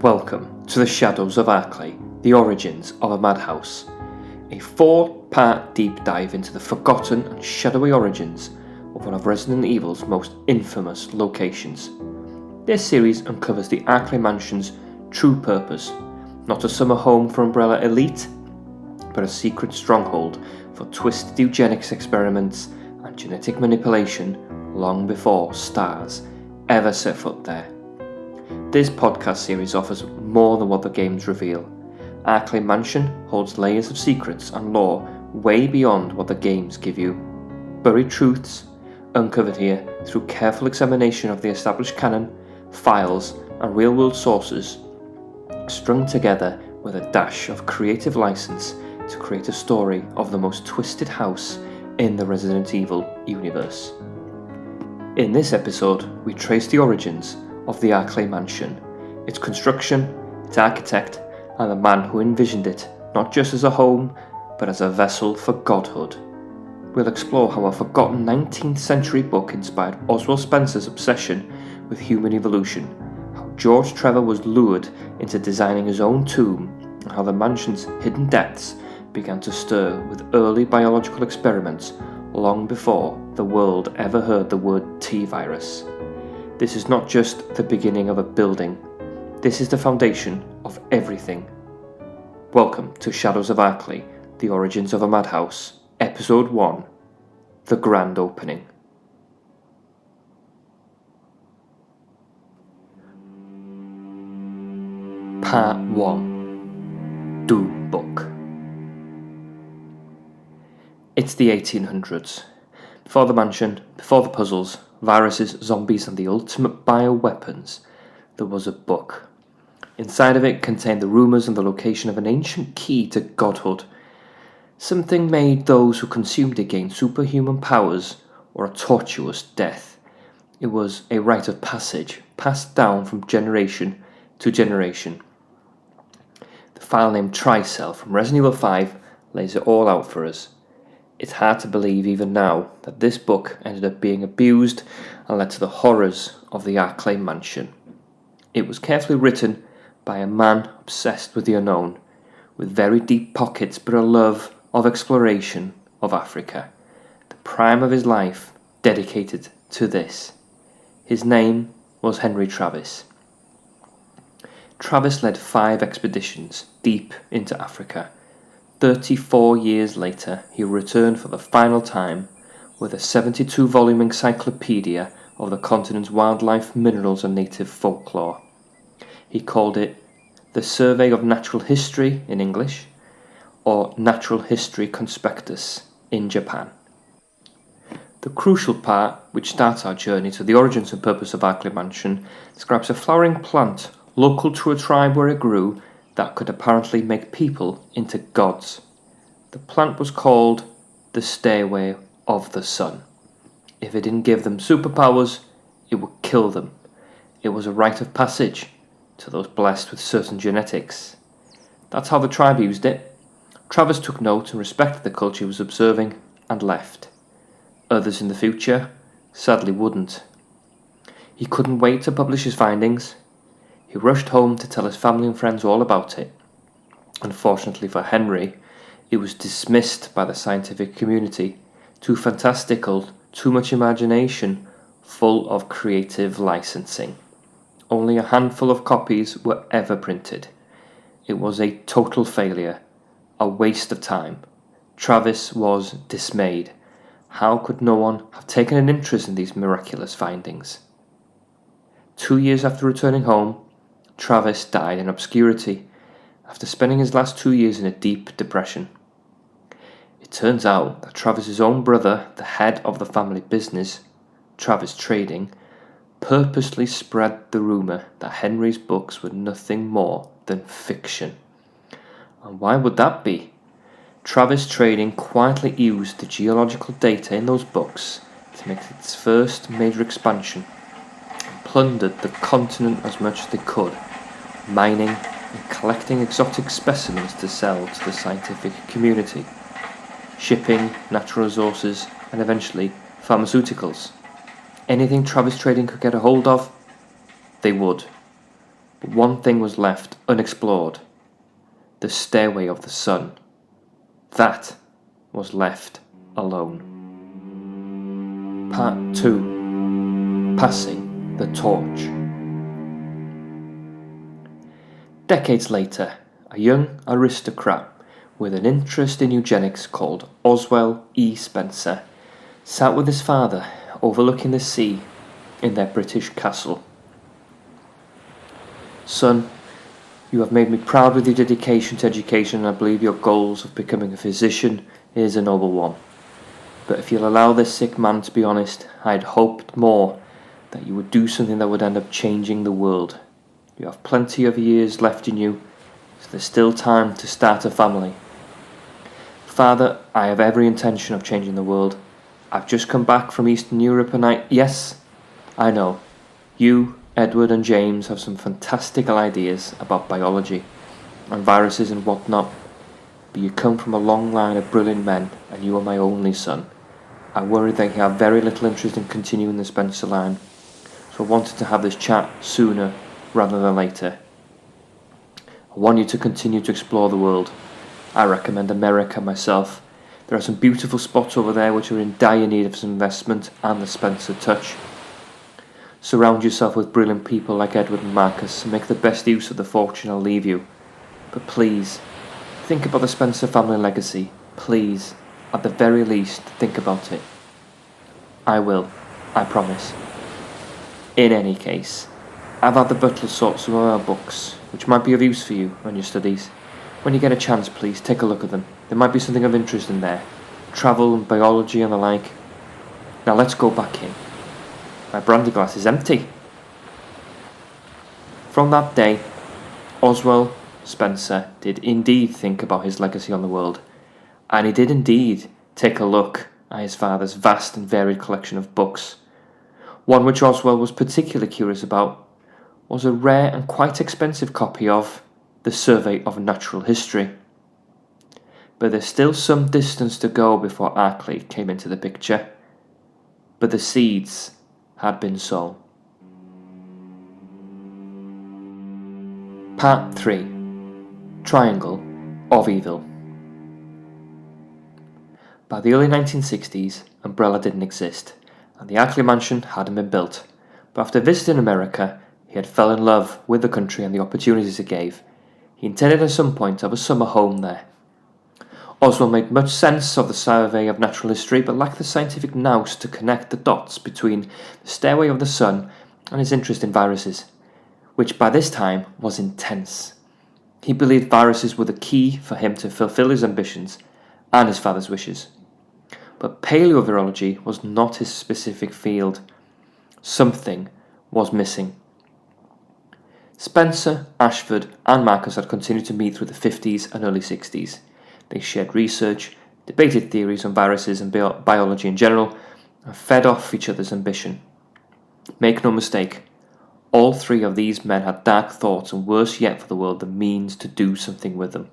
Welcome to the Shadows of Arklay, the origins of a Madhouse, a 4-part deep dive into the forgotten and shadowy origins of one of Resident Evil's most infamous locations. This series uncovers the Arklay Mansion's true purpose, not a summer home for Umbrella elite, but a secret stronghold for twisted eugenics experiments and genetic manipulation long before S.T.A.R.S ever set foot there. This podcast series offers more than what the games reveal. Arklay Mansion holds layers of secrets and lore way beyond what the games give you. Buried truths, uncovered here through careful examination of the established canon, files and real-world sources, strung together with a dash of creative license to create a story of the most twisted house in the Resident Evil universe. In this episode, we trace the origins of the Arklay Mansion, its construction, its architect, and the man who envisioned it not just as a home, but as a vessel for godhood. We'll explore how a forgotten 19th century book inspired Oswell Spencer's obsession with human evolution, how George Trevor was lured into designing his own tomb, and how the mansion's hidden depths began to stir with early biological experiments long before the world ever heard the word T-virus. This is not just the beginning of a building, this is the foundation of everything. Welcome to Shadows of Arklay, the origins of a Madhouse, Episode 1, The Grand Opening. Part 1, Do Book. It's the 1800s. Before the mansion, before the puzzles, viruses, zombies and the ultimate bioweapons, there was a book. Inside of it contained the rumours and the location of an ancient key to godhood. Something made those who consumed it gain superhuman powers or a tortuous death. It was a rite of passage, passed down from generation to generation. The file named Tricell from Resident Evil 5 lays it all out for us. It's hard to believe even now that this book ended up being abused and led to the horrors of the Arklay Mansion. It was carefully written by a man obsessed with the unknown, with very deep pockets but a love of exploration of Africa. The prime of his life dedicated to this. His name was Henry Travis. Travis led 5 expeditions deep into Africa. 34 years later, he returned for the final time with a 72-volume encyclopedia of the continent's wildlife, minerals and native folklore. He called it The Survey of Natural History in English, or Natural History Conspectus in Japan. The crucial part, which starts our journey to the origins and purpose of Arklay Mansion, describes a flowering plant local to a tribe where it grew that could apparently make people into gods. The plant was called the Stairway of the Sun. If it didn't give them superpowers, it would kill them. It was a rite of passage to those blessed with certain genetics. That's how the tribe used it. Travis took note and respected the culture he was observing and left. Others in the future sadly wouldn't. He couldn't wait to publish his findings. He rushed home to tell his family and friends all about it. Unfortunately for Henry, it was dismissed by the scientific community. Too fantastical, too much imagination, full of creative licensing. Only a handful of copies were ever printed. It was a total failure, a waste of time. Travis was dismayed. How could no one have taken an interest in these miraculous findings? 2 years after returning home, Travis died in obscurity after spending his last 2 years in a deep depression. It turns out that Travis's own brother, the head of the family business, Travis Trading, purposely spread the rumour that Henry's books were nothing more than fiction. And why would that be? Travis Trading quietly used the geological data in those books to make its first major expansion, and plundered the continent as much as they could, mining and collecting exotic specimens to sell to the scientific community, shipping natural resources and eventually pharmaceuticals. Anything Travis Trading could get a hold of, they would. But one thing was left unexplored: the stairway of the sun. That was left alone. Part 2: Passing the Torch. Decades later, a young aristocrat with an interest in eugenics called Oswell E. Spencer sat with his father overlooking the sea in their British castle. "Son, you have made me proud with your dedication to education, and I believe your goals of becoming a physician is a noble one. But if you'll allow this sick man to be honest, I had hoped more that you would do something that would end up changing the world. You have plenty of years left in you, so there's still time to start a family." "Father, I have every intention of changing the world. I've just come back from Eastern Europe and Yes, I know. You, Edward and James have some fantastical ideas about biology and viruses and whatnot, but you come from a long line of brilliant men and you are my only son. I worry that you have very little interest in continuing the Spencer line, so I wanted to have this chat sooner rather than later. I want you to continue to explore the world. I recommend America myself. There are some beautiful spots over there which are in dire need of some investment and the Spencer touch. Surround yourself with brilliant people like Edward and Marcus and make the best use of the fortune I'll leave you. But please, think about the Spencer family legacy. Please, at the very least, think about it." "I will, I promise. In any case, I've had the butler sort some of our books, which might be of use for you on your studies. When you get a chance, please take a look at them. There might be something of interest in there. Travel and biology and the like. Now let's go back in. My brandy glass is empty." From that day, Oswell Spencer did indeed think about his legacy on the world, and he did indeed take a look at his father's vast and varied collection of books. One which Oswell was particularly curious about was a rare and quite expensive copy of The Survey of Natural History. But there's still some distance to go before Arklay came into the picture, but the seeds had been sown. Part 3: Triangle of Evil. By the early 1960s, Umbrella didn't exist, and the Arklay Mansion hadn't been built, but after visiting America, he had fell in love with the country and the opportunities it gave. He intended at some point to have a summer home there. Oswell made much sense of the survey of natural history, but lacked the scientific nous to connect the dots between the stairway of the sun and his interest in viruses, which by this time was intense. He believed viruses were the key for him to fulfill his ambitions and his father's wishes. But paleovirology was not his specific field. Something was missing. Spencer, Ashford, and Marcus had continued to meet through the 50s and early 60s. They shared research, debated theories on viruses and biology in general, and fed off each other's ambition. Make no mistake, all three of these men had dark thoughts, and worse yet for the world, the means to do something with them.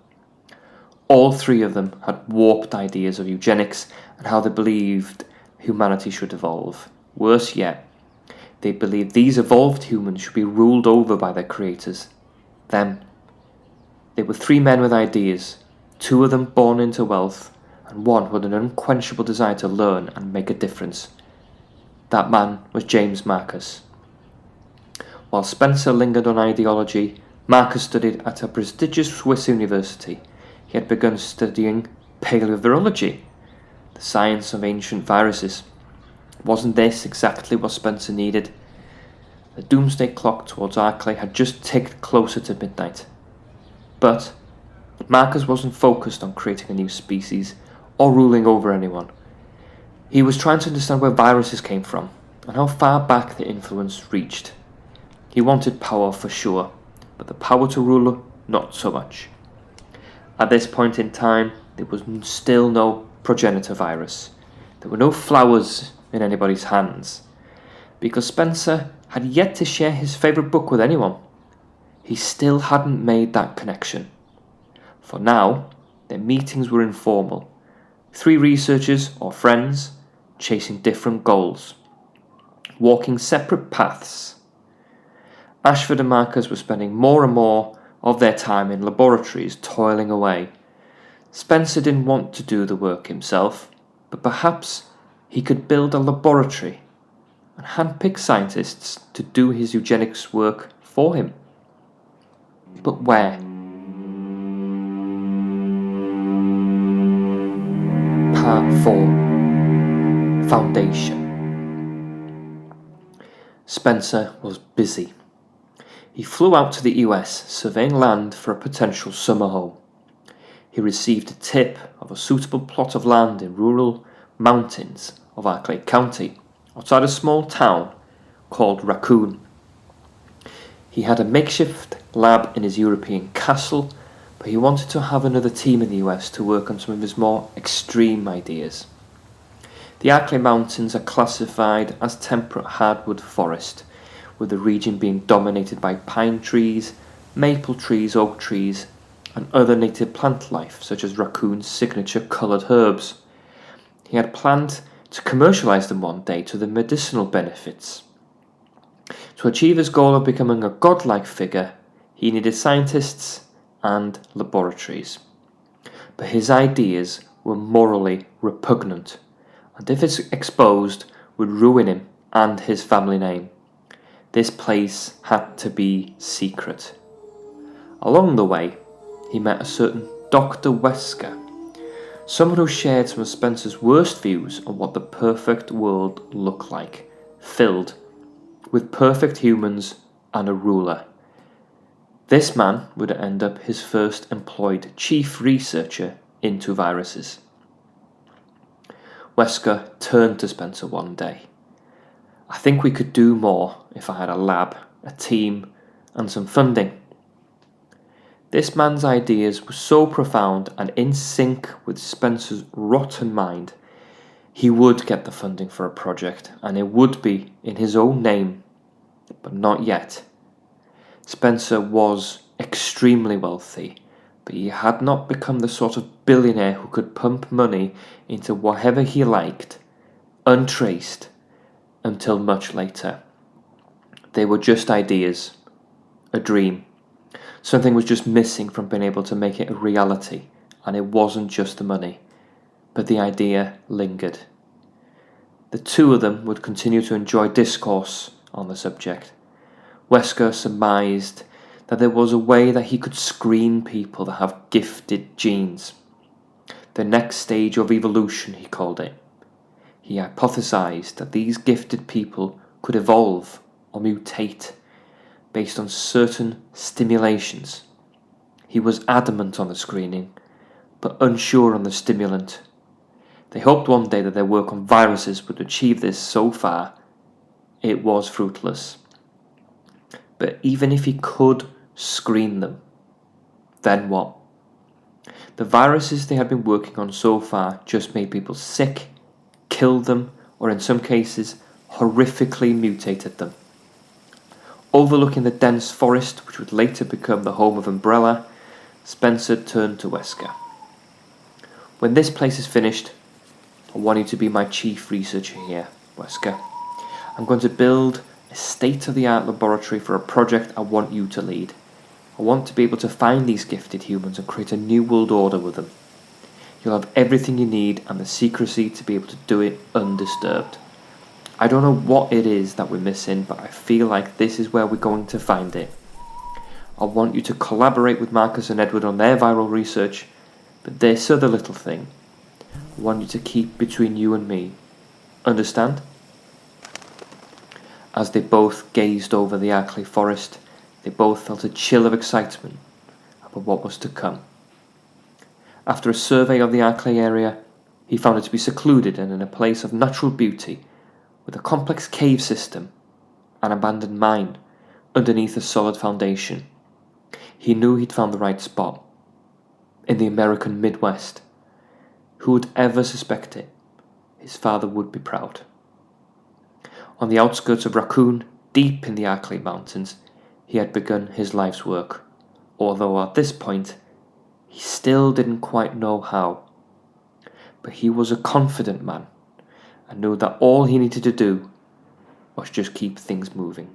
All three of them had warped ideas of eugenics and how they believed humanity should evolve. Worse yet, they believed these evolved humans should be ruled over by their creators, them. They were three men with ideas, two of them born into wealth, and one with an unquenchable desire to learn and make a difference. That man was James Marcus. While Spencer lingered on ideology, Marcus studied at a prestigious Swiss university. He had begun studying paleovirology, the science of ancient viruses. Wasn't this exactly what Spencer needed? The doomsday clock towards Arklay had just ticked closer to midnight. But Marcus wasn't focused on creating a new species or ruling over anyone. He was trying to understand where viruses came from and how far back their influence reached. He wanted power for sure, but the power to rule, not so much. At this point in time, there was still no Progenitor Virus. There were no flowers in anybody's hands, because Spencer had yet to share his favourite book with anyone. He still hadn't made that connection. For now, their meetings were informal. Three researchers or friends chasing different goals, walking separate paths. Ashford and Marcus were spending more and more of their time in laboratories toiling away. Spencer didn't want to do the work himself, but perhaps he could build a laboratory and handpick scientists to do his eugenics work for him. But where? Part 4. Foundation. Spencer was busy. He flew out to the US, surveying land for a potential summer home. He received a tip of a suitable plot of land in rural mountains of Arklay County, outside a small town called Raccoon. He had a makeshift lab in his European castle, but he wanted to have another team in the US to work on some of his more extreme ideas. The Arklay Mountains are classified as temperate hardwood forest, with the region being dominated by pine trees, maple trees, oak trees, and other native plant life, such as Raccoon's signature coloured herbs. He had planned to commercialise them one day to the medicinal benefits. To achieve his goal of becoming a godlike figure, he needed scientists and laboratories. But his ideas were morally repugnant, and if it's exposed, would ruin him and his family name. This place had to be secret. Along the way, he met a certain Dr. Wesker, someone who shared some of Spencer's worst views on what the perfect world looked like, filled with perfect humans and a ruler. This man would end up his first employed chief researcher into viruses. Wesker turned to Spencer one day. "I think we could do more if I had a lab, a team, and some funding." This man's ideas were so profound and in sync with Spencer's rotten mind, he would get the funding for a project, and it would be in his own name, but not yet. Spencer was extremely wealthy, but he had not become the sort of billionaire who could pump money into whatever he liked, untraced, until much later. They were just ideas, a dream. Something was just missing from being able to make it a reality, and it wasn't just the money, but the idea lingered. The two of them would continue to enjoy discourse on the subject. Wesker surmised that there was a way that he could screen people that have gifted genes. The next stage of evolution, he called it. He hypothesized that these gifted people could evolve or mutate based on certain stimulations. He was adamant on the screening, but unsure on the stimulant. They hoped one day that their work on viruses would achieve this. So far, it was fruitless. But even if he could screen them, then what? The viruses they had been working on so far just made people sick, killed them, or in some cases, horrifically mutated them. Overlooking the dense forest, which would later become the home of Umbrella, Spencer turned to Wesker. "When this place is finished, I want you to be my chief researcher here, Wesker. I'm going to build a state-of-the-art laboratory for a project I want you to lead. I want to be able to find these gifted humans and create a new world order with them. You'll have everything you need and the secrecy to be able to do it undisturbed. I don't know what it is that we're missing, but I feel like this is where we're going to find it. I want you to collaborate with Marcus and Edward on their viral research, but this other little thing, I want you to keep between you and me. Understand?" As they both gazed over the Arklay forest, they both felt a chill of excitement about what was to come. After a survey of the Arklay area, he found it to be secluded and in a place of natural beauty, with a complex cave system, an abandoned mine, underneath a solid foundation. He knew he'd found the right spot. In the American Midwest. Who would ever suspect it? His father would be proud. On the outskirts of Raccoon, deep in the Arklay Mountains, he had begun his life's work, although at this point, he still didn't quite know how. But he was a confident man, and knew that all he needed to do was just keep things moving.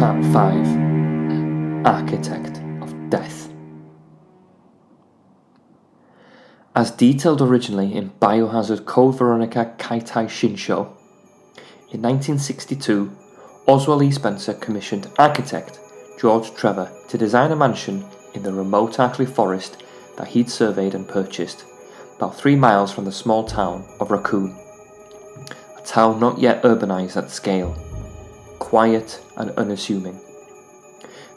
Part 5. Architect of Death. As detailed originally in Biohazard Code Veronica Kaitai Shinsho, in 1962, Oswell E. Spencer commissioned architect George Trevor to design a mansion in the remote Arklay forest that he'd surveyed and purchased, about 3 miles from the small town of Raccoon, a town not yet urbanized at scale, quiet and unassuming.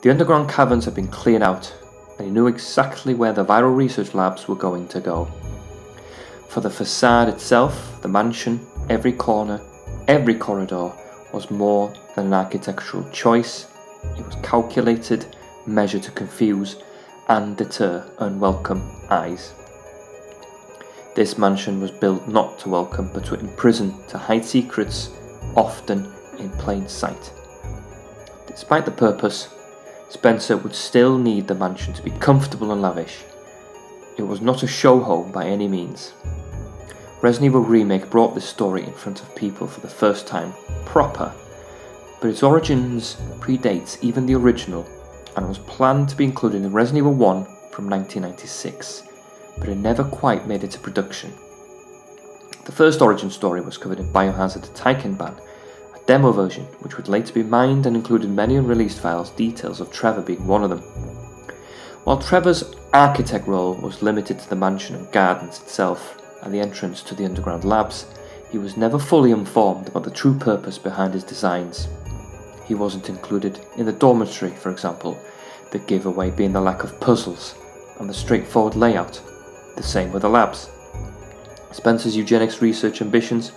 The underground caverns had been cleared out, and he knew exactly where the viral research labs were going to go. For the facade itself, the mansion, every corner, every corridor was more than an architectural choice. It was calculated, measured to confuse and deter unwelcome eyes. This mansion was built not to welcome but to imprison, to hide secrets, often in plain sight. Despite the purpose, Spencer would still need the mansion to be comfortable and lavish. It was not a show home by any means. Resident Evil Remake brought this story in front of people for the first time, proper, but its origins predates even the original and was planned to be included in Resident Evil 1 from 1996, but it never quite made it to production. The first origin story was covered in Biohazard Taikenban, a demo version which would later be mined and included many unreleased files, details of Trevor being one of them. While Trevor's architect role was limited to the mansion and gardens itself and the entrance to the underground labs, he was never fully informed about the true purpose behind his designs. He wasn't included in the dormitory, for example, the giveaway being the lack of puzzles and the straightforward layout. The same with the labs. Spencer's eugenics research ambitions,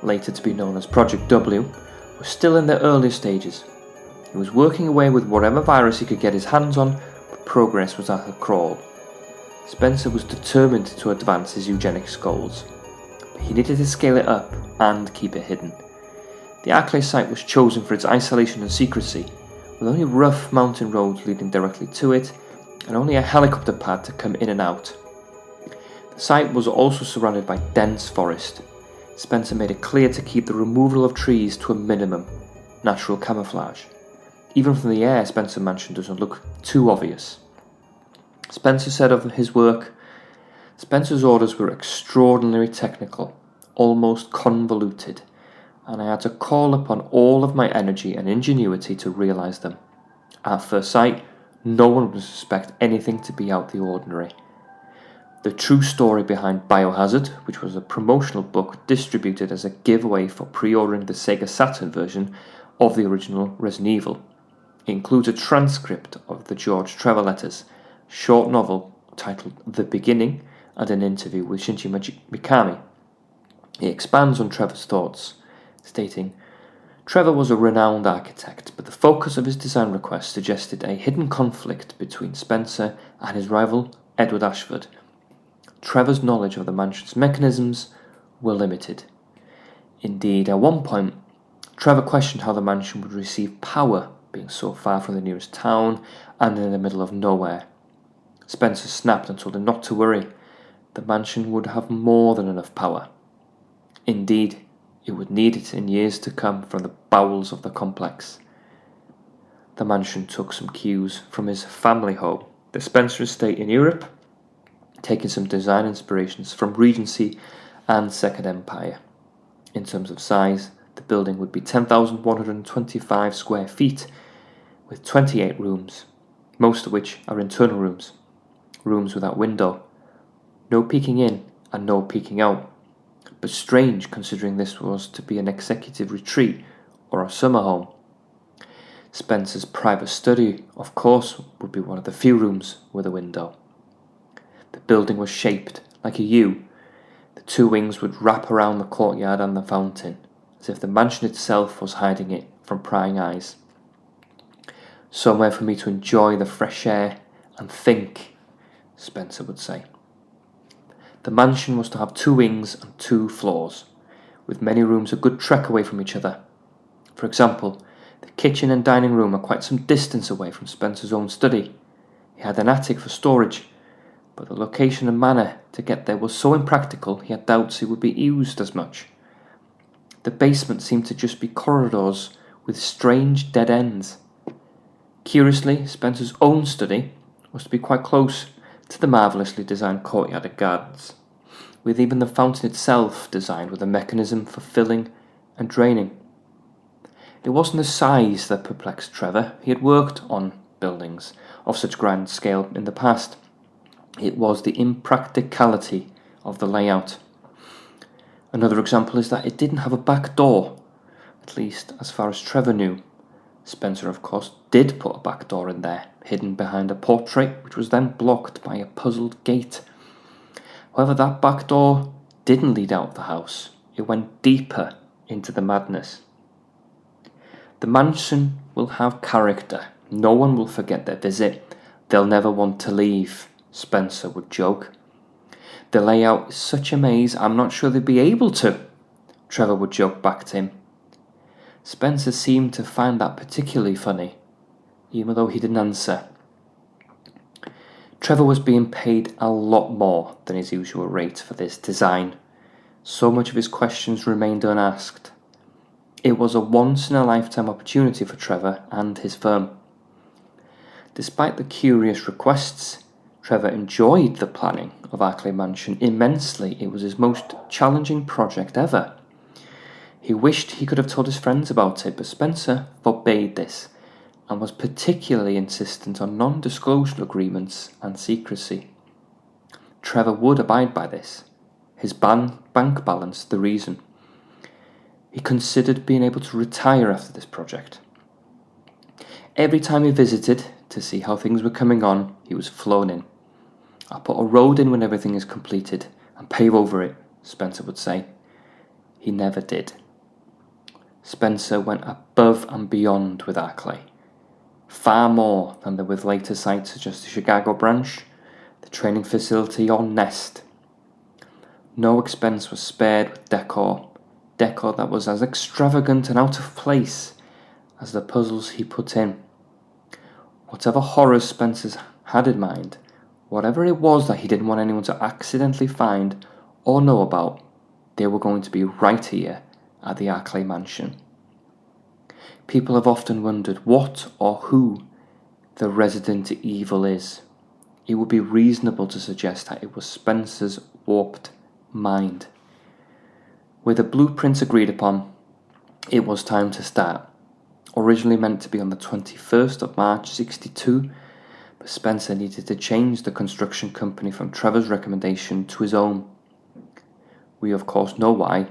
later to be known as Project W, were still in their early stages. He was working away with whatever virus he could get his hands on, but progress was at a crawl. Spencer was determined to advance his eugenics goals, but he needed to scale it up and keep it hidden. The Arklay site was chosen for its isolation and secrecy, with only rough mountain roads leading directly to it, and only a helicopter pad to come in and out. The site was also surrounded by dense forest. Spencer made it clear to keep the removal of trees to a minimum, natural camouflage. Even from the air, Spencer Mansion doesn't look too obvious. Spencer said of his work, "Spencer's orders were extraordinarily technical, almost convoluted, and I had to call upon all of my energy and ingenuity to realize them. At first sight, no one would suspect anything to be out of the ordinary." The true story behind Biohazard, which was a promotional book distributed as a giveaway for pre-ordering the Sega Saturn version of the original Resident Evil. It includes a transcript of the George Trevor letters, a short novel titled The Beginning, and an interview with Shinji Mikami. It expands on Trevor's thoughts, stating, "Trevor was a renowned architect, but the focus of his design request suggested a hidden conflict between Spencer and his rival Edward Ashford. Trevor's knowledge of the mansion's mechanisms were limited. Indeed, at one point, Trevor questioned how the mansion would receive power, being so far from the nearest town and in the middle of nowhere. Spencer snapped and told him not to worry. The mansion would have more than enough power. Indeed, it would need it in years to come from the bowels of the complex." The mansion took some cues from his family home, the Spencer estate in Europe, taking some design inspirations from Regency and Second Empire. In terms of size, the building would be 10,125 square feet, with 28 rooms, most of which are internal rooms without window, no peeking in and no peeking out, but strange considering this was to be an executive retreat or a summer home. Spencer's private study, of course, would be one of the few rooms with a window. The building was shaped like a U. The 2 wings would wrap around the courtyard and the fountain, as if the mansion itself was hiding it from prying eyes. "Somewhere for me to enjoy the fresh air and think," Spencer would say. The mansion was to have 2 wings and 2 floors, with many rooms a good trek away from each other. For example, the kitchen and dining room are quite some distance away from Spencer's own study. He had an attic for storage, but the location and manner to get there was so impractical he had doubts it would be used as much. The basement seemed to just be corridors with strange dead ends. Curiously, Spencer's own study was to be quite close to the marvellously designed courtyard and gardens, with even the fountain itself designed with a mechanism for filling and draining. It wasn't the size that perplexed Trevor. He had worked on buildings of such grand scale in the past. It was the impracticality of the layout. Another example is that it didn't have a back door, at least as far as Trevor knew. Spencer, of course, did put a back door in there, hidden behind a portrait, which was then blocked by a puzzled gate. However, that back door didn't lead out of the house. It went deeper into the madness. The mansion will have character. No one will forget their visit. They'll never want to leave, Spencer would joke. The layout is such a maze, I'm not sure they'd be able to, Trevor would joke back to him. Spencer seemed to find that particularly funny, even though he didn't answer. Trevor was being paid a lot more than his usual rate for this design. So much of his questions remained unasked. It was a once-in-a-lifetime opportunity for Trevor and his firm. Despite the curious requests, Trevor enjoyed the planning of Arklay Mansion immensely. It was his most challenging project ever. He wished he could have told his friends about it, but Spencer forbade this and was particularly insistent on non-disclosure agreements and secrecy. Trevor would abide by this, his bank balance the reason. He considered being able to retire after this project. Every time he visited to see how things were coming on, he was flown in. "I'll put a road in when everything is completed and pave over it," Spencer would say. He never did. Spencer went above and beyond with Arklay, far more than with later sites such as the Chicago branch, the training facility, or Nest. No expense was spared with decor that was as extravagant and out of place as the puzzles he put in. Whatever horrors Spencer had in mind, whatever it was that he didn't want anyone to accidentally find or know about, they were going to be right here at the Arklay Mansion. People have often wondered what or who the resident evil is. It would be reasonable to suggest that it was Spencer's warped mind. With the blueprints agreed upon, it was time to start. Originally meant to be on the 21st of March 62, but Spencer needed to change the construction company from Trevor's recommendation to his own. We of course know why.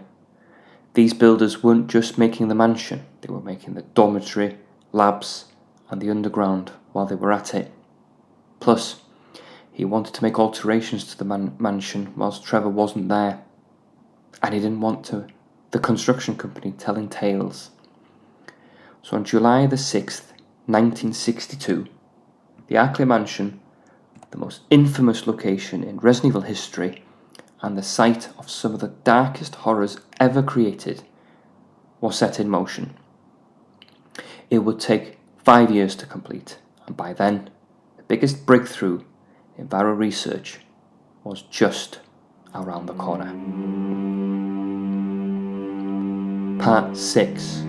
These builders weren't just making the mansion, they were making the dormitory, labs, and the underground while they were at it. Plus, he wanted to make alterations to the mansion whilst Trevor wasn't there, and he didn't want the construction company telling tales. So on July the 6th, 1962, the Arklay Mansion, the most infamous location in Resident Evil history, and the site of some of the darkest horrors ever created, was set in motion. It would take 5 years to complete, and by then, the biggest breakthrough in viral research was just around the corner. Part 6.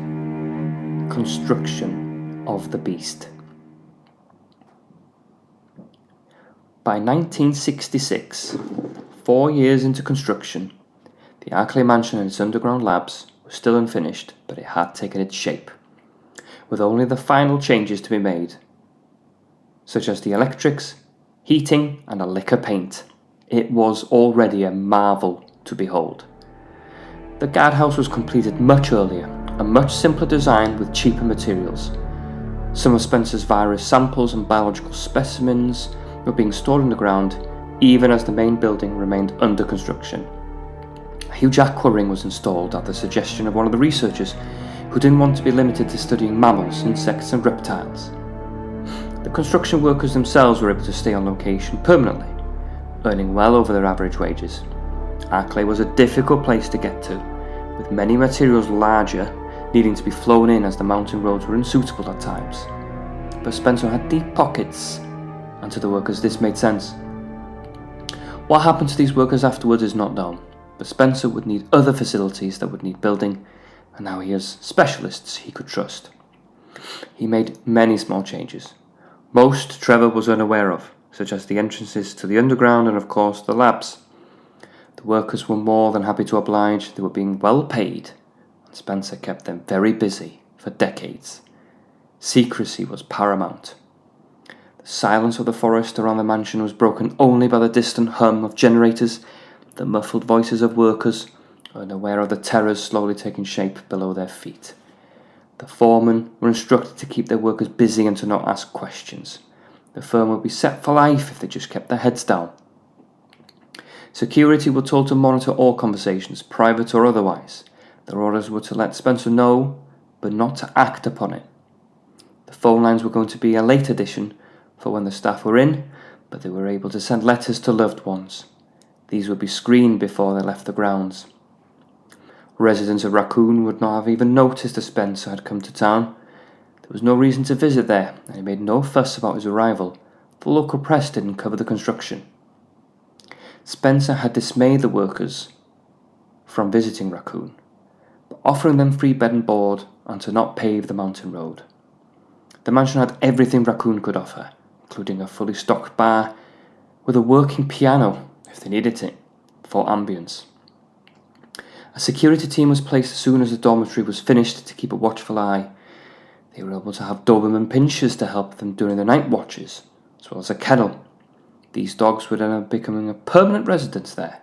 Construction of the Beast. By 1966, 4 years into construction, the Arklay Mansion and its underground labs were still unfinished, but it had taken its shape, with only the final changes to be made, such as the electrics, heating, and a lick of paint. It was already a marvel to behold. The guardhouse was completed much earlier, a much simpler design with cheaper materials. Some of Spencer's virus samples and biological specimens were being stored in the ground, even as the main building remained under construction. A huge aqua ring was installed at the suggestion of one of the researchers who didn't want to be limited to studying mammals, insects, and reptiles. The construction workers themselves were able to stay on location permanently, earning well over their average wages. Arklay was a difficult place to get to, with many materials larger needing to be flown in as the mountain roads were unsuitable at times. But Spencer had deep pockets, and to the workers this made sense. What happened to these workers afterwards is not known, but Spencer would need other facilities that would need building, and now he has specialists he could trust. He made many small changes. Most Trevor was unaware of, such as the entrances to the underground and of course the labs. The workers were more than happy to oblige. They were being well paid, and Spencer kept them very busy for decades. Secrecy was paramount. The silence of the forest around the mansion was broken only by the distant hum of generators, the muffled voices of workers, unaware of the terrors slowly taking shape below their feet. The foremen were instructed to keep their workers busy and to not ask questions. The firm would be set for life if they just kept their heads down. Security were told to monitor all conversations, private or otherwise. Their orders were to let Spencer know, but not to act upon it. The phone lines were going to be a late addition for when the staff were in, but they were able to send letters to loved ones. These would be screened before they left the grounds. Residents of Raccoon would not have even noticed that Spencer had come to town. There was no reason to visit there, and he made no fuss about his arrival. The local press didn't cover the construction. Spencer had dismayed the workers from visiting Raccoon, but offering them free bed and board and to not pave the mountain road. The mansion had everything Raccoon could offer, including a fully stocked bar with a working piano, if they needed it, for ambience. A security team was placed as soon as the dormitory was finished to keep a watchful eye. They were able to have Doberman pinschers to help them during the night watches, as well as a kennel. These dogs would end up becoming a permanent residence there.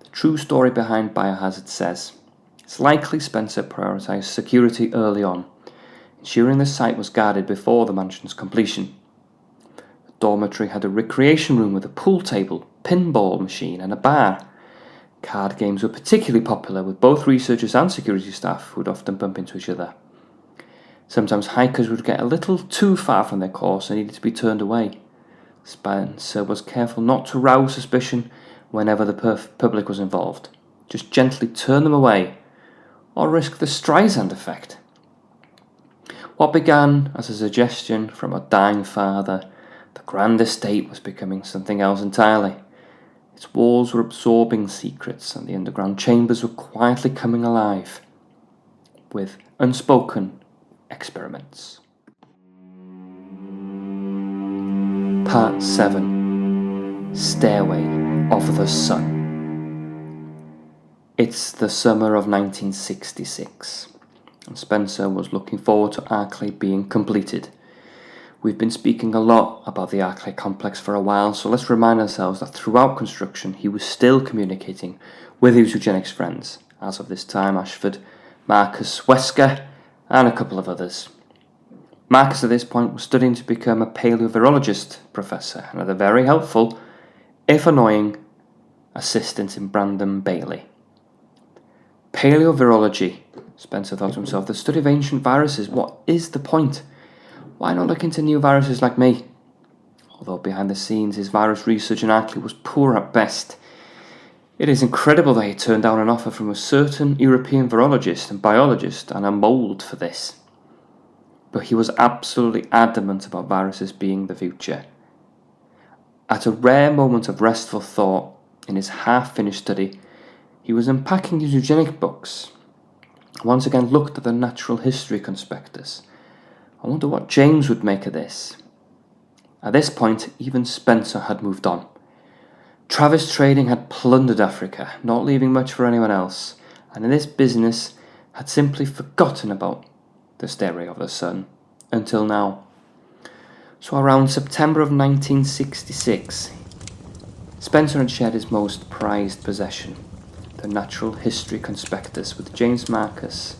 The true story behind Biohazard says, it's likely Spencer prioritised security early on, ensuring the site was guarded before the mansion's completion. The dormitory had a recreation room with a pool table, pinball machine and a bar. Card games were particularly popular with both researchers and security staff who would often bump into each other. Sometimes hikers would get a little too far from their course and needed to be turned away. Spencer was careful not to rouse suspicion whenever the public was involved. Just gently turn them away or risk the Streisand effect. What began as a suggestion from a dying father, the grand estate was becoming something else entirely. Its walls were absorbing secrets, and the underground chambers were quietly coming alive with unspoken experiments. Part 7. Stairway of the Sun. It's the summer of 1966, and Spencer was looking forward to Arklay being completed. We've been speaking a lot about the Arklay complex for a while, so let's remind ourselves that throughout construction he was still communicating with his eugenics friends, as of this time Ashford, Marcus Wesker, and a couple of others. Marcus at this point was studying to become a paleovirologist professor and had a very helpful, if annoying, assistant in Brandon Bailey. Paleovirology, Spencer thought to himself, the study of ancient viruses, what is the point? Why not look into new viruses like me? Although behind the scenes his virus research in Arklay was poor at best. It is incredible that he turned down an offer from a certain European virologist and biologist and a mould for this. But he was absolutely adamant about viruses being the future. At a rare moment of restful thought in his half-finished study, he was unpacking his eugenic books. Once again looked at the natural history conspectus. I wonder what James would make of this. At this point, even Spencer had moved on. Travis trading had plundered Africa, not leaving much for anyone else, and in this business had simply forgotten about the Stairway of the Sun until now. So around September of 1966, Spencer had shared his most prized possession, the Natural History Conspectus, with James Marcus,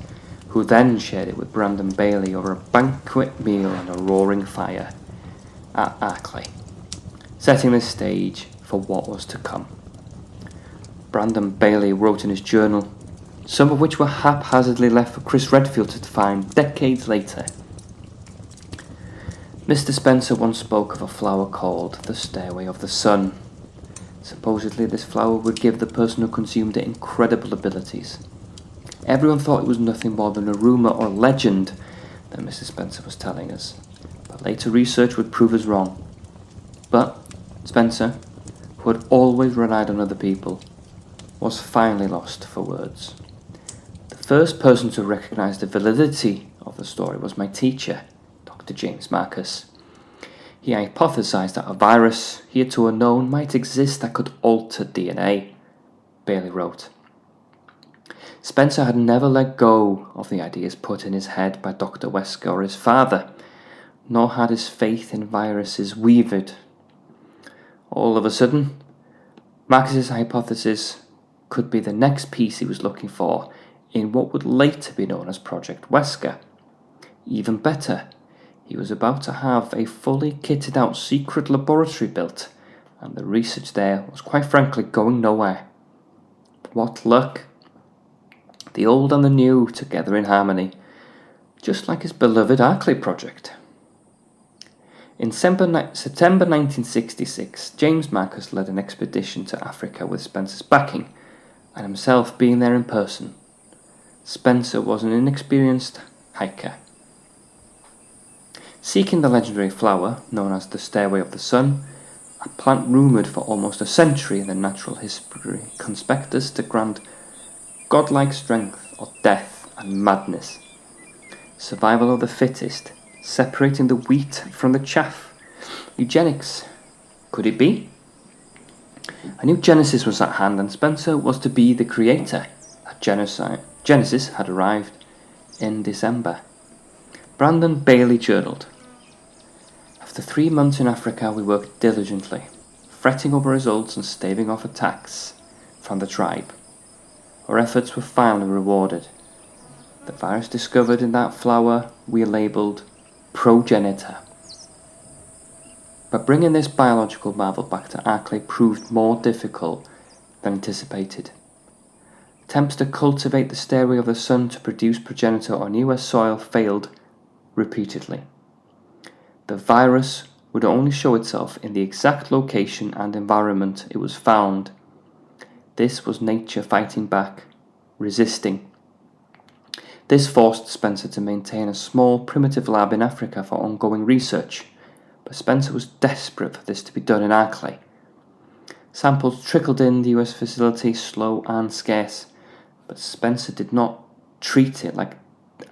who then shared it with Brandon Bailey over a banquet meal and a roaring fire at Arklay, setting the stage for what was to come. Brandon Bailey wrote in his journal, some of which were haphazardly left for Chris Redfield to find decades later. Mr. Spencer once spoke of a flower called the Stairway of the Sun. Supposedly this flower would give the person who consumed it incredible abilities. Everyone thought it was nothing more than a rumour or legend that Mr. Spencer was telling us, but later research would prove us wrong. But Spencer, who had always relied on other people, was finally lost for words. The first person to recognise the validity of of the story was my teacher, Dr. James Marcus. He hypothesized that a virus, hitherto unknown, might exist that could alter DNA, Bailey wrote. Spencer had never let go of the ideas put in his head by Dr. Wesker or his father, nor had his faith in viruses wavered. All of a sudden, Marcus's hypothesis could be the next piece he was looking for in what would later be known as Project Wesker. Even better, he was about to have a fully kitted out secret laboratory built, and the research there was quite frankly going nowhere. What luck! The old and the new together in harmony, just like his beloved Arklay project. In September 1966, James Marcus led an expedition to Africa with Spencer's backing, and himself being there in person. Spencer was an inexperienced hiker. Seeking the legendary flower, known as the Stairway of the Sun, a plant rumoured for almost a century in the natural history conspectus to grant godlike strength or death and madness, survival of the fittest, separating the wheat from the chaff, eugenics. Could it be? A new Genesis was at hand, and Spencer was to be the creator. That Genesis had arrived in December. Brandon Bailey journaled. After 3 months in Africa, we worked diligently, fretting over results and staving off attacks from the tribe. Our efforts were finally rewarded. The virus discovered in that flower we labelled Progenitor. But bringing this biological marvel back to Arklay proved more difficult than anticipated. Attempts to cultivate the Stairway of the Sun to produce progenitor on US soil failed repeatedly. The virus would only show itself in the exact location and environment it was found. This was nature fighting back, resisting. This forced Spencer to maintain a small primitive lab in Africa for ongoing research, but Spencer was desperate for this to be done in Arklay. Samples trickled in the US facility, slow and scarce, but Spencer did not treat it like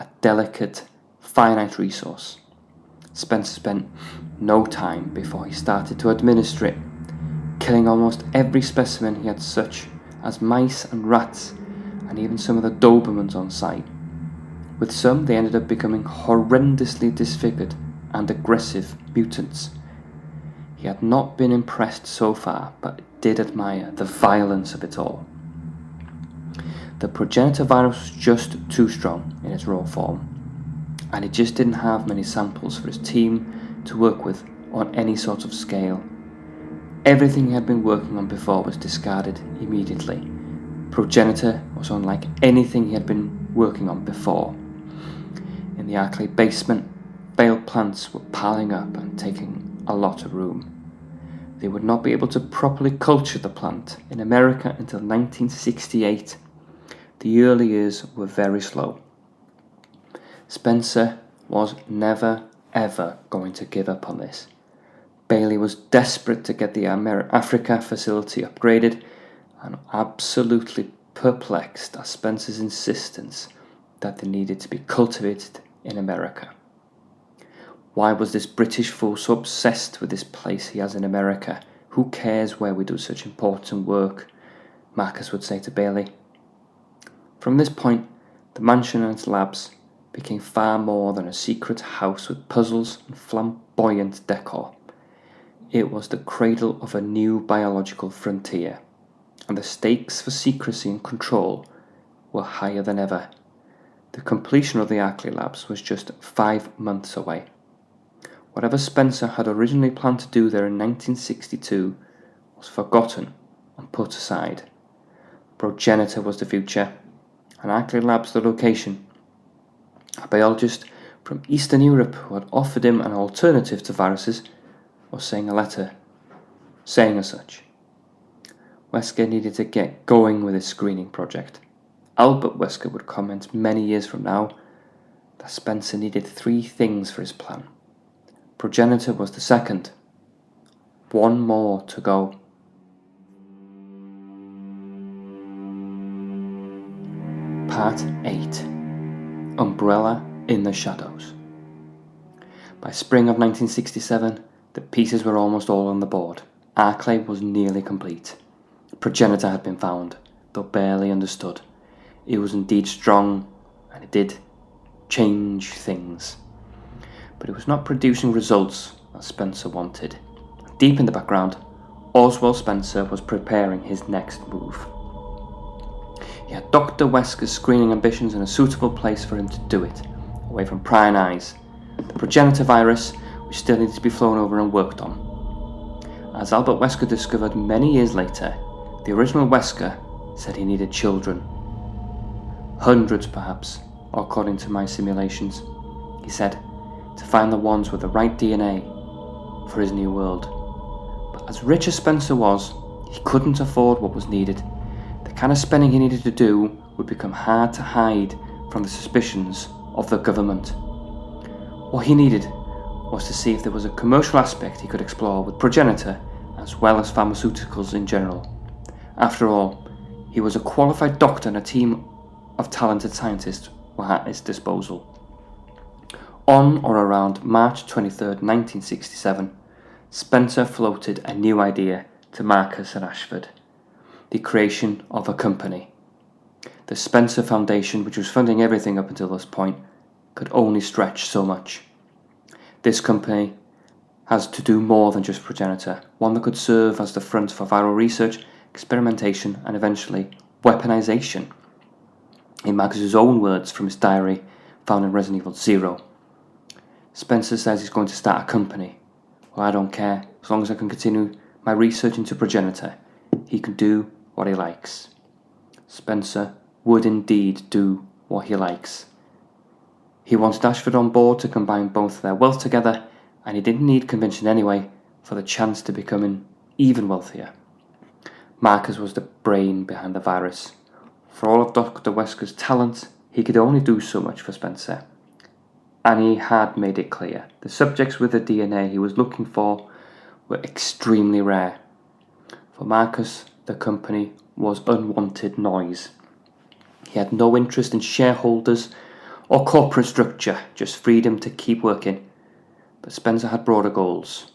a delicate, finite resource. Spencer spent no time before he started to administer it, killing almost every specimen he had, such as mice and rats, and even some of the Dobermans on site. With some, they ended up becoming horrendously disfigured and aggressive mutants. He had not been impressed so far, but did admire the violence of it all. The Progenitor Virus was just too strong in its raw form, and he just didn't have many samples for his team to work with on any sort of scale. Everything he had been working on before was discarded immediately. Progenitor was unlike anything he had been working on before. In the Arklay basement, failed plants were piling up and taking a lot of room. They would not be able to properly culture the plant in America until 1968. The early years were very slow. Spencer was never ever going to give up on this. Bailey was desperate to get the Africa facility upgraded, and absolutely perplexed at Spencer's insistence that they needed to be cultivated in America. Why was this British fool so obsessed with this place he has in America? Who cares where we do such important work? Marcus would say to Bailey. From this point, the mansion and its labs became far more than a secret house with puzzles and flamboyant decor. It was the cradle of a new biological frontier, and the stakes for secrecy and control were higher than ever. The completion of the Arklay labs was just 5 months away. Whatever Spencer had originally planned to do there in 1962 was forgotten and put aside. Progenitor was the future, and Arklay labs the location. A biologist from Eastern Europe who had offered him an alternative to viruses was saying a letter saying as such. Wesker needed to get going with his screening project. Albert Wesker would comment many years from now that Spencer needed 3 things for his plan. Progenitor was the second. 1 more to go. Part 8. Umbrella in the shadows. By spring of 1967, the pieces were almost all on the board. Arklay was nearly complete. Progenitor had been found, though barely understood. It was indeed strong, and it did change things. But it was not producing results as Spencer wanted. Deep in the background, Oswell Spencer was preparing his next move. He had Dr. Wesker's screening ambitions in a suitable place for him to do it, away from prying eyes. The Progenitor Virus, which still needed to be flown over and worked on. As Albert Wesker discovered many years later, the original Wesker said he needed children. Hundreds perhaps, according to my simulations. He said, to find the ones with the right DNA for his new world. But as rich as Spencer was, he couldn't afford what was needed. The kind of spending he needed to do would become hard to hide from the suspicions of the government. What he needed was to see if there was a commercial aspect he could explore with Progenitor as well as pharmaceuticals in general. After all, he was a qualified doctor and a team of talented scientists were at his disposal. On or around March 23, 1967, Spencer floated a new idea to Marcus and Ashford, the creation of a company. The Spencer Foundation, which was funding everything up until this point, could only stretch so much. This company has to do more than just Progenitor, one that could serve as the front for viral research, experimentation, and eventually weaponization. In Marcus's own words from his diary found in Resident Evil 0, Spencer says he's going to start a company. Well, I don't care, as long as I can continue my research into Progenitor. He can do what he likes. Spencer would indeed do what he likes. He wanted Ashford on board to combine both their wealth together, and he didn't need convincing anyway for the chance to become even wealthier. Marcus was the brain behind the virus. For all of Dr. Wesker's talent, he could only do so much for Spencer. And he had made it clear, the subjects with the DNA he was looking for were extremely rare. For Marcus, the company was unwanted noise. He had no interest in shareholders or corporate structure, just freedom to keep working. But Spencer had broader goals.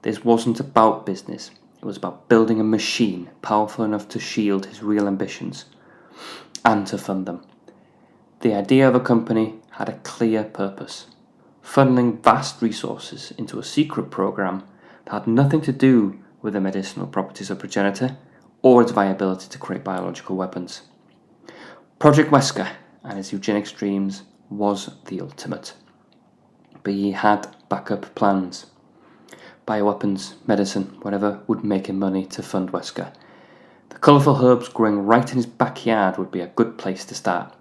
This wasn't about business. It was about building a machine powerful enough to shield his real ambitions and to fund them. The idea of a company had a clear purpose, funneling vast resources into a secret program that had nothing to do with the medicinal properties of Progenitor or its viability to create biological weapons. Project Wesker and his eugenics dreams was the ultimate. But he had backup plans. Bioweapons, medicine, whatever would make him money to fund Wesker. The colourful herbs growing right in his backyard would be a good place to start.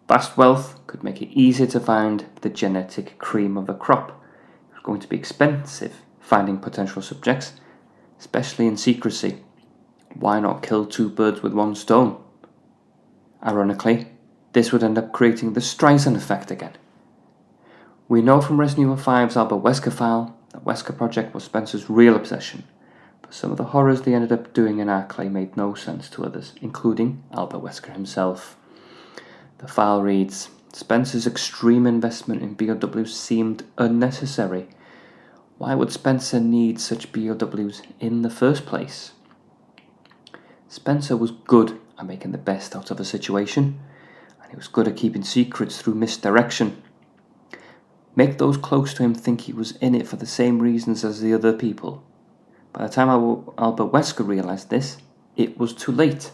Vast wealth could make it easier to find the genetic cream of the crop. It was going to be expensive finding potential subjects, especially in secrecy. Why not kill two birds with one stone? Ironically, this would end up creating the Streisand effect again. We know from Resident Evil 5's Albert Wesker file that Wesker Project was Spencer's real obsession, but some of the horrors they ended up doing in Arklay made no sense to others, including Albert Wesker himself. The file reads, Spencer's extreme investment in BOWs seemed unnecessary. Why would Spencer need such BOWs in the first place? Spencer was good at making the best out of a situation, and he was good at keeping secrets through misdirection. Make those close to him think he was in it for the same reasons as the other people. By the time Albert Wesker realised this, it was too late.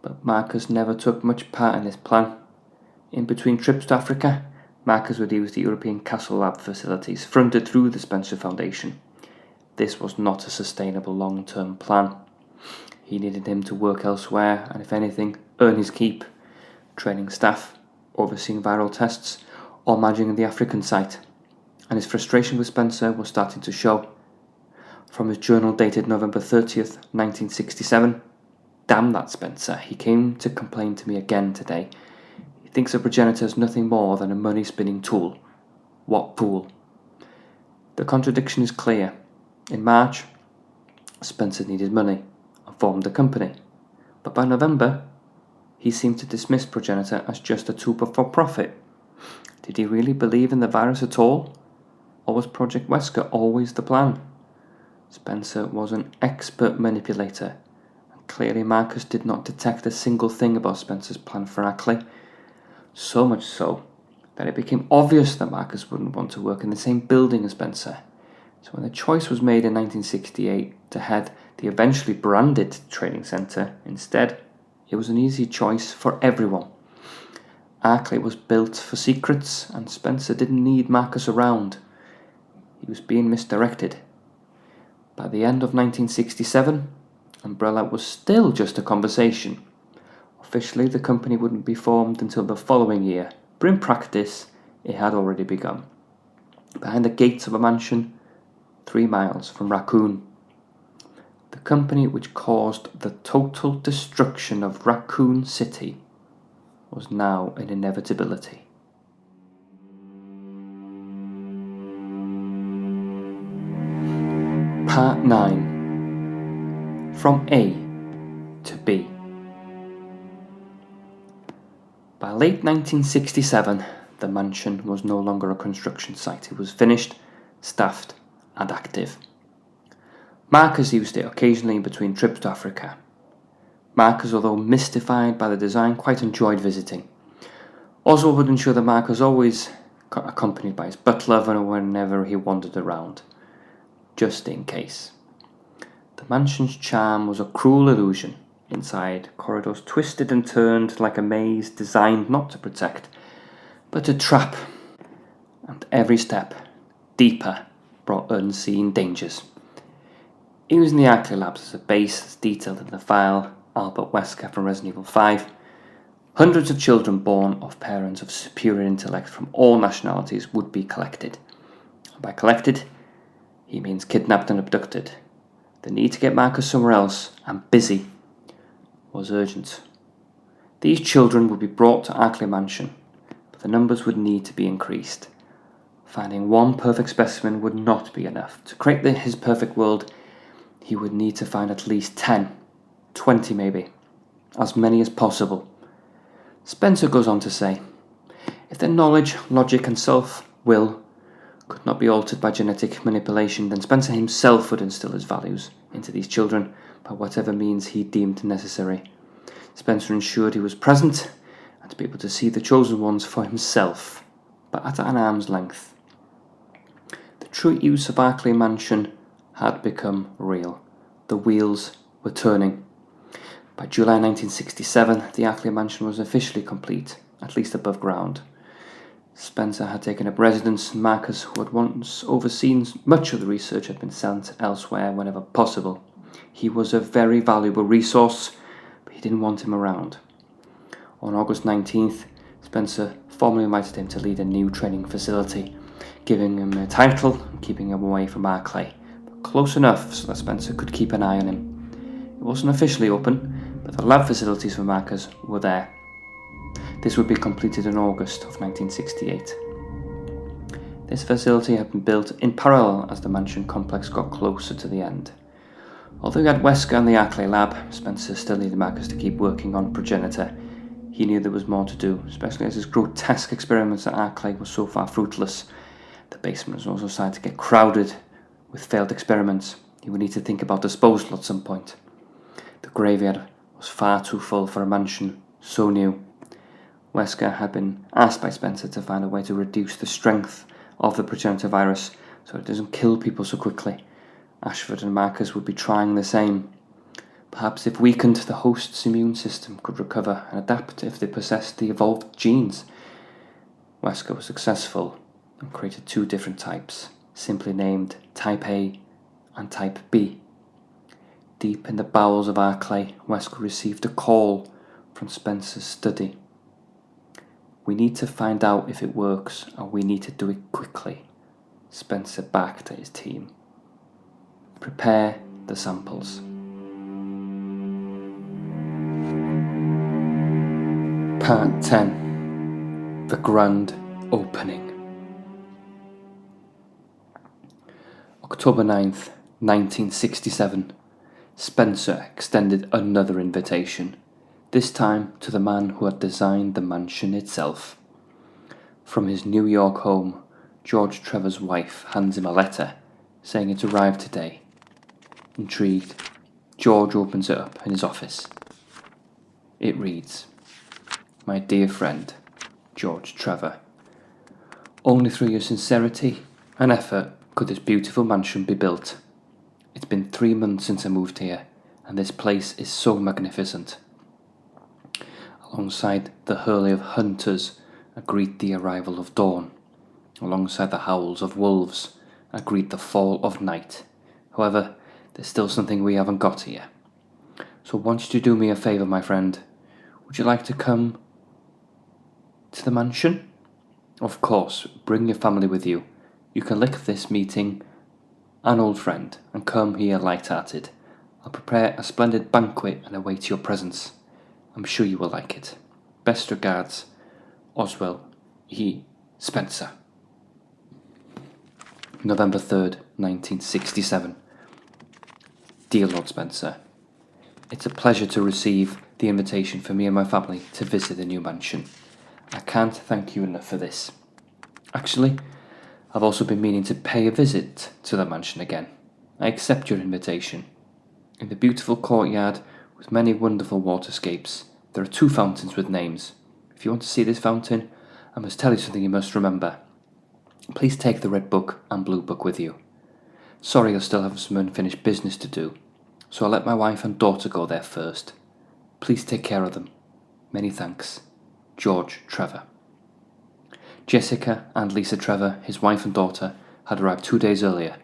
But Marcus never took much part in this plan. In between trips to Africa, Marcus would use the European Castle Lab facilities fronted through the Spencer Foundation. This was not a sustainable long-term plan. He needed him to work elsewhere and, if anything, earn his keep, training staff, overseeing viral tests, or managing the African site. And his frustration with Spencer was starting to show. From his journal dated November 30th, 1967, Damn that Spencer, he came to complain to me again today. He thinks a progenitor is nothing more than a money-spinning tool. What fool? The contradiction is clear. In March, Spencer needed money and formed a company. But by November, he seemed to dismiss Progenitor as just a tool for profit. Did he really believe in the virus at all? Or was Project Wesker always the plan? Spencer was an expert manipulator, and clearly Marcus did not detect a single thing about Spencer's plan for Arklay. So much so that it became obvious that Marcus wouldn't want to work in the same building as Spencer. So when the choice was made in 1968 to head the eventually branded training centre instead, it was an easy choice for everyone. Arklay was built for secrets, and Spencer didn't need Marcus around. He was being misdirected. By the end of 1967, Umbrella was still just a conversation. Officially, the company wouldn't be formed until the following year, but in practice, it had already begun. Behind the gates of a mansion 3 miles from Raccoon. The company which caused the total destruction of Raccoon City was now an inevitability. Part 9. From A to B. By late 1967, the mansion was no longer a construction site. It was finished, staffed, and active. Marcus used it occasionally in between trips to Africa. Marcus, although mystified by the design, quite enjoyed visiting. Oswell would ensure that Marcus always got accompanied by his butler whenever he wandered around, just in case. The mansion's charm was a cruel illusion. Inside, corridors twisted and turned like a maze designed not to protect, but to trap. And every step, deeper, brought unseen dangers. Using the Arklay labs as a base as detailed in the file, Albert Wesker from Resident Evil 5, hundreds of children born of parents of superior intellect from all nationalities would be collected. And by collected, he means kidnapped and abducted. The need to get Marcus somewhere else, and busy, was urgent. These children would be brought to Arklay Mansion, but the numbers would need to be increased. Finding one perfect specimen would not be enough. To create his perfect world, he would need to find at least 10, 20 maybe, as many as possible. Spencer goes on to say, if their knowledge, logic and self-will could not be altered by genetic manipulation, then Spencer himself would instill his values into these children by whatever means he deemed necessary. Spencer ensured he was present and to be able to see the chosen ones for himself, but at an arm's length. The true use of Arklay Mansion had become real. The wheels were turning. By July 1967, the Arklay Mansion was officially complete, at least above ground. Spencer had taken up residence, and Marcus, who had once overseen much of the research, had been sent elsewhere whenever possible. He was a very valuable resource, but he didn't want him around. On August 19th, Spencer formally invited him to lead a new training facility, giving him a title and keeping him away from Arklay, but close enough so that Spencer could keep an eye on him. It wasn't officially open, but the lab facilities for Marcus were there. This would be completed in August of 1968. This facility had been built in parallel as the mansion complex got closer to the end. Although he had Wesker and the Arklay lab, Spencer still needed Marcus to keep working on Progenitor. He knew there was more to do, especially as his grotesque experiments at Arklay were so far fruitless. The basement was also starting to get crowded with failed experiments. He would need to think about disposal at some point. The graveyard was far too full for a mansion so new. Wesker had been asked by Spencer to find a way to reduce the strength of the Progenitor Virus so it doesn't kill people so quickly. Ashford and Marcus would be trying the same. Perhaps if weakened, the host's immune system could recover and adapt if they possessed the evolved genes. Wesker was successful and created 2 different types, simply named Type A and Type B. Deep in the bowels of Arklay, Wesker received a call from Spencer's study. We need to find out if it works, and we need to do it quickly. Spencer backed his team. Prepare the samples. Part 10. The Grand Opening. October 9th, 1967. Spencer extended another invitation, this time to the man who had designed the mansion itself. From his New York home, George Trevor's wife hands him a letter saying it arrived today. Intrigued, George opens it up in his office. It reads, "My dear friend, George Trevor, only through your sincerity and effort could this beautiful mansion be built. It's been 3 months since I moved here, and this place is so magnificent. Alongside the hurley of hunters, I greet the arrival of dawn. Alongside the howls of wolves, I greet the fall of night. However, there's still something we haven't got here. So I want you to do me a favour, my friend. Would you like to come to the mansion? Of course, bring your family with you. You can lick this meeting an old friend and come here light-hearted. I'll prepare a splendid banquet and await your presence. I'm sure you will like it. Best regards, Oswell E. Spencer." November 3rd, 1967. Dear Lord Spencer, it's a pleasure to receive the invitation for me and my family to visit the new mansion. I can't thank you enough for this. Actually, I've also been meaning to pay a visit to the mansion again. I accept your invitation. In the beautiful courtyard with many wonderful waterscapes, there are 2 fountains with names. If you want to see this fountain, I must tell you something you must remember. Please take the red book and blue book with you. Sorry, you'll still have some unfinished business to do, so I'll let my wife and daughter go there first. Please take care of them. Many thanks. George Trevor. Jessica and Lisa Trevor, his wife and daughter, had arrived 2 days earlier,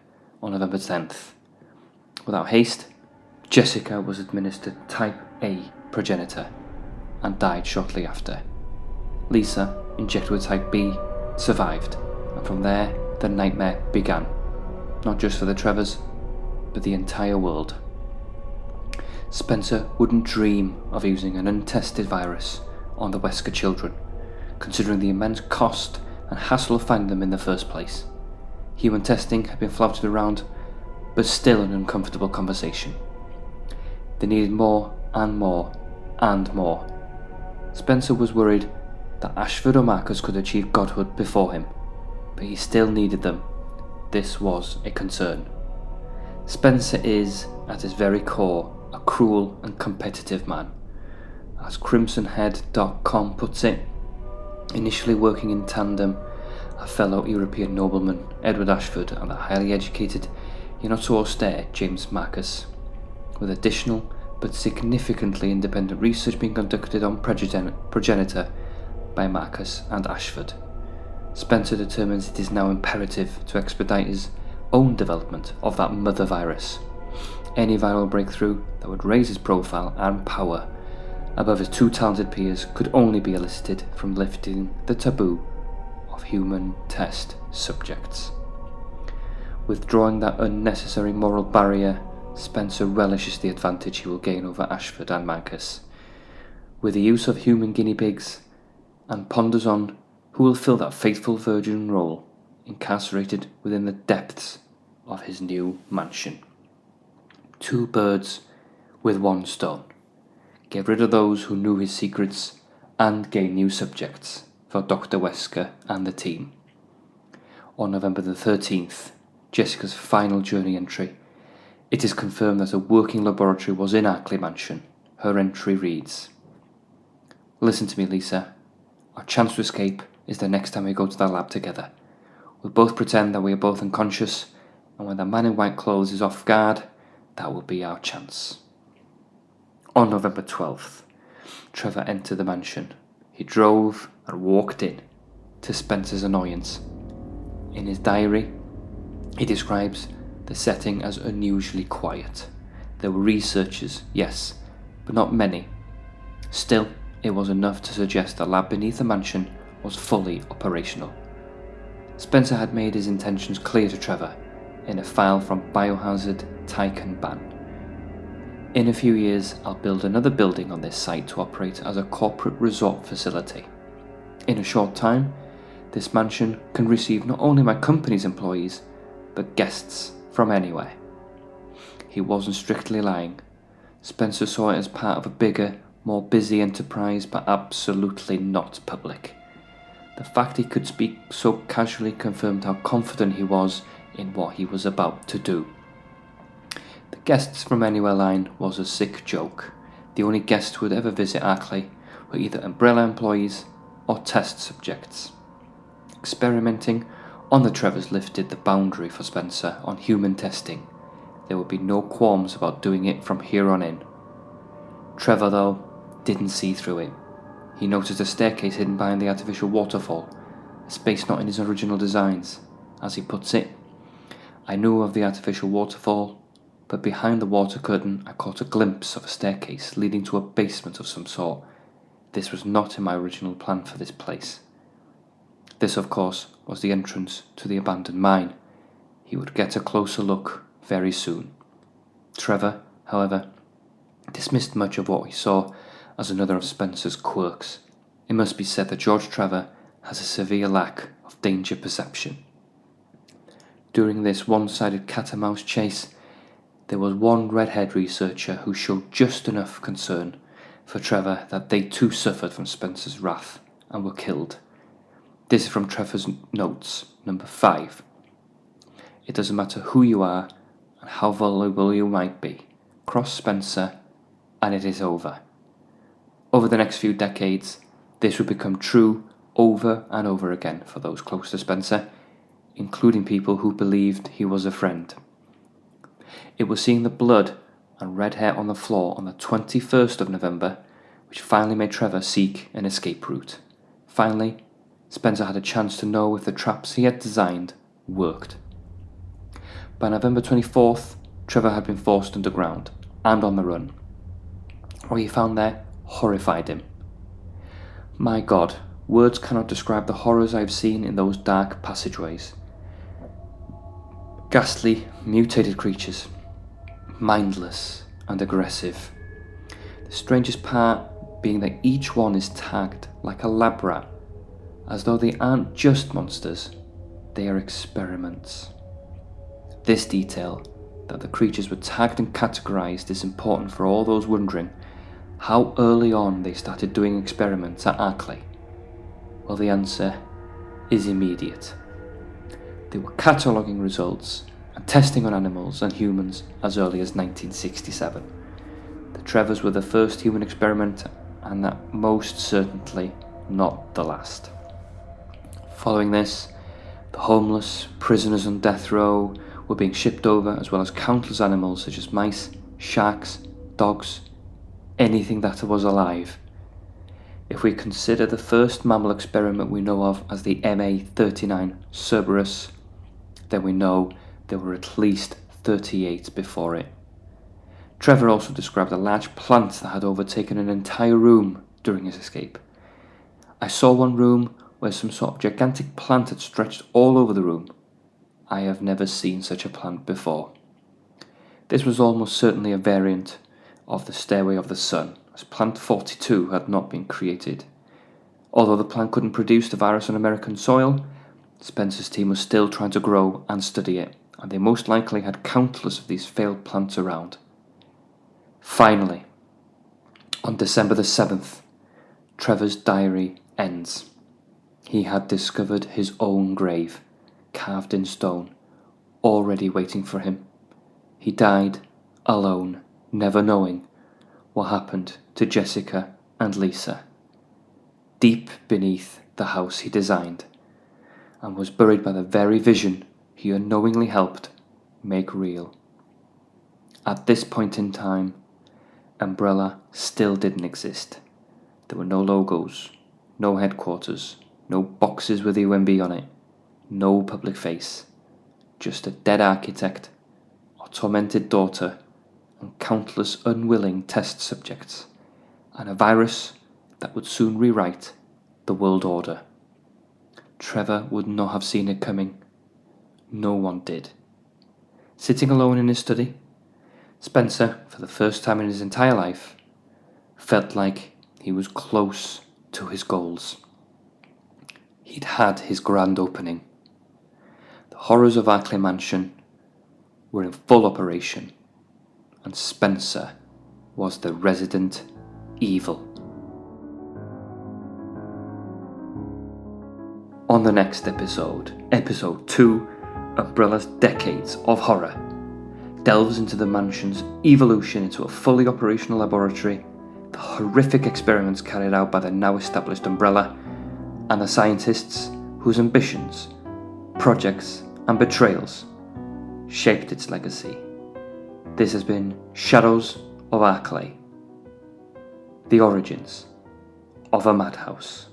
on November 10th. Without haste, Jessica was administered type A progenitor and died shortly after. Lisa, injected with type B, survived, and from there the nightmare began, not just for the Trevors, but the entire world. Spencer wouldn't dream of using an untested virus on the Wesker children, considering the immense cost and hassle of finding them in the first place. Human testing had been flouted around, but still an uncomfortable conversation. They needed more and more and more. Spencer was worried that Ashford or Marcus could achieve godhood before him, but he still needed them. This was a concern. Spencer is, at his very core, a cruel and competitive man. As CrimsonHead.com puts it, initially working in tandem, a fellow European nobleman, Edward Ashford, and the highly educated, yet not so austere, James Marcus, with additional but significantly independent research being conducted on progenitor by Marcus and Ashford. Spencer determines it is now imperative to expedite his own development of that mother virus. Any viral breakthrough that would raise his profile and power above his 2 talented peers could only be elicited from lifting the taboo of human test subjects. Withdrawing that unnecessary moral barrier, Spencer relishes the advantage he will gain over Ashford and Marcus, with the use of human guinea pigs, and ponders on who will fill that faithful virgin role, incarcerated within the depths of his new mansion. 2 birds with 1 stone. Get rid of those who knew his secrets and gain new subjects for Dr. Wesker and the team. On November the 13th, Jessica's final journey entry, it is confirmed that a working laboratory was in Arklay Mansion. Her entry reads, "Listen to me, Lisa. Our chance to escape is the next time we go to the lab together. We'll both pretend that we are both unconscious, and when the man in white clothes is off guard, that will be our chance." On November 12th, Trevor entered the mansion. He drove and walked in, to Spencer's annoyance. In his diary, he describes the setting as unusually quiet. There were researchers, yes, but not many. Still, it was enough to suggest the lab beneath the mansion was fully operational. Spencer had made his intentions clear to Trevor in a file from Biohazard Tycoon Ban. In a few years, I'll build another building on this site to operate as a corporate resort facility. In a short time, this mansion can receive not only my company's employees, but guests from anywhere. He wasn't strictly lying. Spencer saw it as part of a bigger, more busy enterprise, but absolutely not public. The fact he could speak so casually confirmed how confident he was in what he was about to do. The guests from Anywhere line was a sick joke. The only guests who would ever visit Arklay were either Umbrella employees or test subjects. Experimenting on the Trevors lifted the boundary for Spencer on human testing. There would be no qualms about doing it from here on in. Trevor, though, didn't see through it. He noticed a staircase hidden behind the artificial waterfall, a space not in his original designs. As he puts it, I knew of the artificial waterfall, but behind the water curtain I caught a glimpse of a staircase leading to a basement of some sort. This was not in my original plan for this place. This, of course, was the entrance to the abandoned mine. He would get a closer look very soon. Trevor, however, dismissed much of what he saw as another of Spencer's quirks. It must be said that George Trevor has a severe lack of danger perception. During this one-sided cat-and-mouse chase, there was one redhead researcher who showed just enough concern for Trevor that they too suffered from Spencer's wrath and were killed. This is from Trevor's notes, number 5. It doesn't matter who you are and how vulnerable you might be. Cross Spencer and it is over. Over the next few decades, this would become true over and over again for those close to Spencer, including people who believed he was a friend. It was seeing the blood and red hair on the floor on the 21st of November which finally made Trevor seek an escape route. Finally, Spencer had a chance to know if the traps he had designed worked. By November 24th, Trevor had been forced underground and on the run. What he found there horrified him. My God, words cannot describe the horrors I have seen in those dark passageways. Ghastly, mutated creatures, mindless and aggressive. The strangest part being that each one is tagged like a lab rat, as though they aren't just monsters, they are experiments. This detail, that the creatures were tagged and categorized, is important for all those wondering how early on they started doing experiments at Arklay. Well, the answer is immediate. They were cataloguing results and testing on animals and humans as early as 1967. The Trevors were the first human experiment, and that most certainly not the last. Following this, the homeless, prisoners on death row were being shipped over, as well as countless animals such as mice, sharks, dogs, anything that was alive. If we consider the first mammal experiment we know of as the MA39 Cerberus, then we know there were at least 38 before it. Trevor also described a large plant that had overtaken an entire room during his escape. I saw one room where some sort of gigantic plant had stretched all over the room. I have never seen such a plant before. This was almost certainly a variant of the Stairway of the Sun, as Plant 42 had not been created. Although the plant couldn't produce the virus on American soil, Spencer's team was still trying to grow and study it, and they most likely had countless of these failed plants around. Finally, on December the 7th, Trevor's diary ends. He had discovered his own grave, carved in stone, already waiting for him. He died alone, never knowing what happened to Jessica and Lisa, deep beneath the house he designed, and was buried by the very vision he unknowingly helped make real. At this point in time, Umbrella still didn't exist. There were no logos, no headquarters, no boxes with UMB on it, no public face, just a dead architect, a tormented daughter, and countless unwilling test subjects, and a virus that would soon rewrite the world order. Trevor would not have seen it coming. No one did. Sitting alone in his study, Spencer, for the first time in his entire life, felt like he was close to his goals. He'd had his grand opening. The horrors of Arklay Mansion were in full operation, and Spencer was the resident evil. On the next episode, episode 2, Umbrella's Decades of Horror delves into the mansion's evolution into a fully operational laboratory, the horrific experiments carried out by the now established Umbrella, and the scientists whose ambitions, projects, and betrayals shaped its legacy. This has been Shadows of Arklay, the origins of a madhouse.